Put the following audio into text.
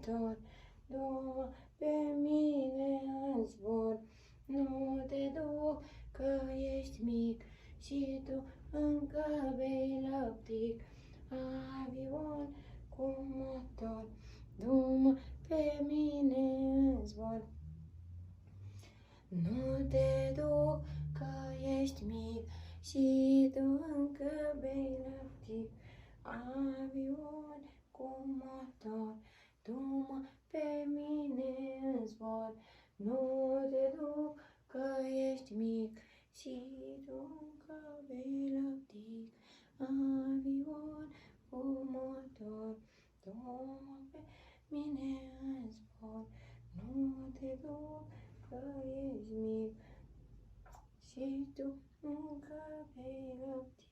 motor, du-mă pe mine în zbor. Nu te duc că ești mic și tu încă bei lăptic. Avion cu motor, du-mă pe mine în zbor. Nu te duc că ești mic și tu încă bei lăptic. Avion cu motor, du-mă pe mine în zbor. Nu te duc că ești mic și tu încă bei lăptic. Avion cu motor, du-mă pe mine în zbor. Nu te duc că ești mic și tu încă bei lăptic.